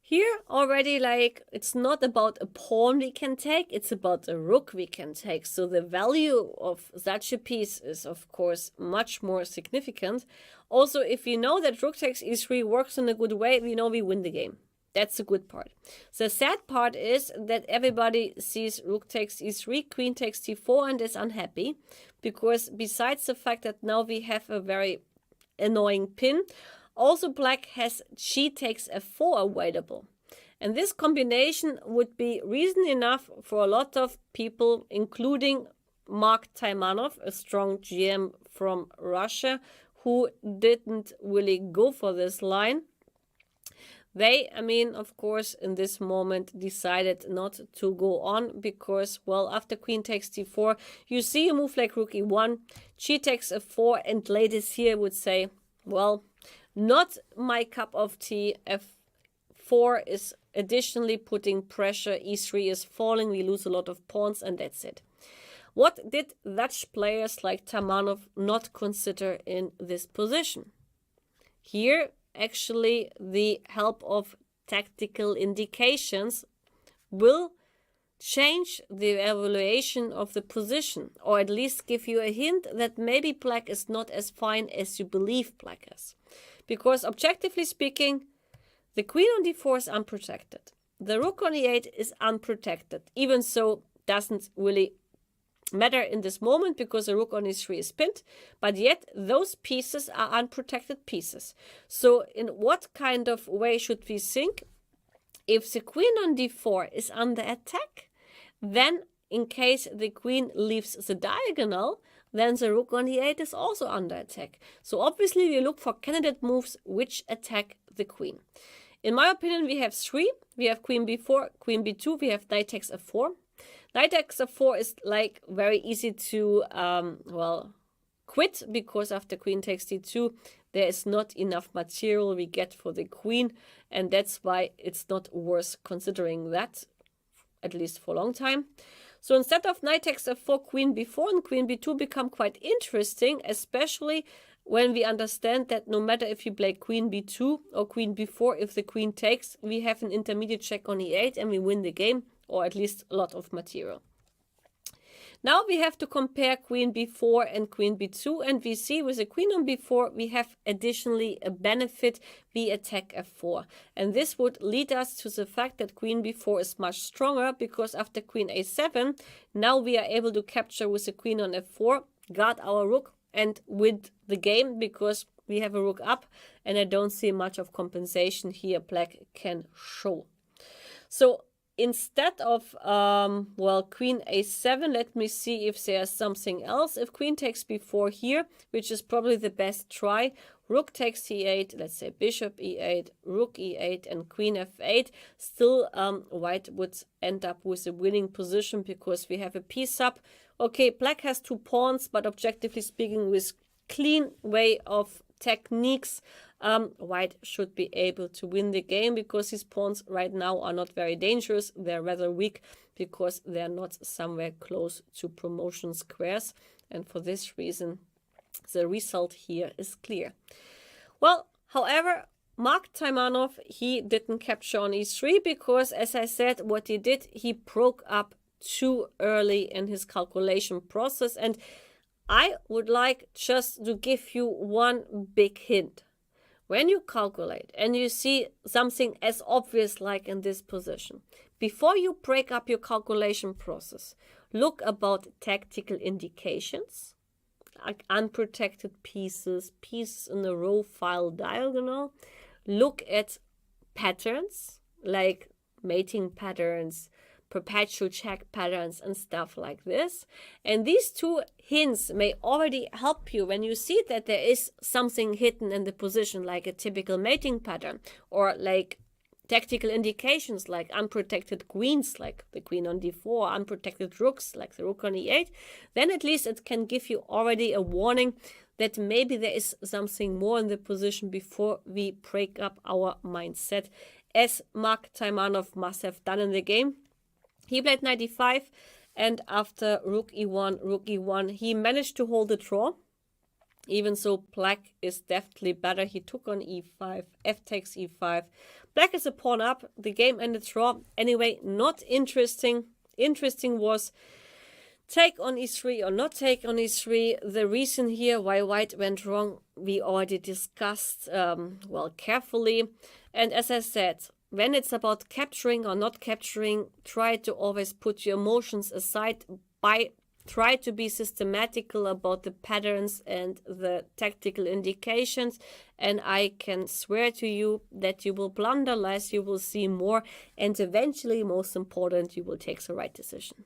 Here already, like, it's not about a pawn we can take, it's about a rook we can take. So the value of such a piece is, of course, much more significant. Also, if we know that rook takes e3 works in a good way, we know we win the game. That's the good part. The sad part is that everybody sees rook takes e3, queen takes d4 and is unhappy. Because besides the fact that now we have a very annoying pin, also black has g takes f4 available. And this combination would be reason enough for a lot of people, including Mark Taimanov, a strong GM from Russia, who didn't really go for this line. They, of course, in this moment decided not to go on because, well, after queen takes d4, you see a move like rook e1, g takes f4, and ladies here would say, well, not my cup of tea. f4 is additionally putting pressure, e3 is falling, we lose a lot of pawns, and that's it. What did Dutch players like Tamanov not consider in this position? Here, actually, the help of tactical indications will change the evaluation of the position, or at least give you a hint that maybe black is not as fine as you believe black is. Because objectively speaking, the queen on d4 is unprotected. The rook on e8 is unprotected. Even so, doesn't really matter in this moment because the rook on e3 is pinned, but yet those pieces are unprotected pieces. So in what kind of way should we think? If the queen on d4 is under attack, then in case the queen leaves the diagonal, then the rook on e8 is also under attack. So obviously we look for candidate moves which attack the queen. In my opinion, we have three. We have queen b4, queen b2, we have knight takes f4. Knight takes f4 is like very easy to, quit, because after queen takes d2, there is not enough material we get for the queen, and that's why it's not worth considering that, at least for a long time. So instead of knight takes f4, queen b4 and queen b2 become quite interesting, especially when we understand that no matter if you play queen b2 or queen b4, if the queen takes, we have an intermediate check on e8 and we win the game, or at least a lot of material. Now we have to compare queen b4 and queen b2, and we see with the queen on b4 we have additionally a benefit, we attack f4. And this would lead us to the fact that queen b4 is much stronger, because after queen a7, now we are able to capture with the queen on f4, guard our rook and win the game, because we have a rook up, and I don't see much of compensation here black can show. So instead of, queen a7, let me see if there's something else. If queen takes b4 here, which is probably the best try, rook takes e8, let's say bishop e8, rook e8, and queen f8, still white would end up with a winning position because we have a piece up. Okay, black has two pawns, but objectively speaking, with clean way of techniques, white should be able to win the game, because his pawns right now are not very dangerous. They're rather weak because they're not somewhere close to promotion squares, and for this reason the result here is clear. Well, however, Mark Taimanov, he didn't capture on e3 because, as I said, what he did, he broke up too early in his calculation process. And I would like just to give you one big hint. When you calculate and you see something as obvious like in this position, before you break up your calculation process, look about tactical indications, like unprotected pieces, pieces in a row, file, diagonal. Look at patterns like mating patterns, perpetual check patterns and stuff like this. And these two hints may already help you when you see that there is something hidden in the position, like a typical mating pattern, or like tactical indications like unprotected queens, like the queen on d4, unprotected rooks, like the rook on e8. Then at least it can give you already a warning that maybe there is something more in the position before we break up our mindset, as Mark Taimanov must have done in the game. He played knight e5, and after rook e1, he managed to hold the draw. Even so, black is definitely better. He took on e5, f takes e5. Black is a pawn up. The game ended draw. Anyway, not interesting. Interesting was take on e3 or not take on e3. The reason here why white went wrong, we already discussed well carefully. And as I said, when it's about capturing or not capturing, try to always put your emotions aside. Try to be systematical about the patterns and the tactical indications, and I can swear to you that you will blunder less, you will see more, and eventually, most important, you will take the right decision.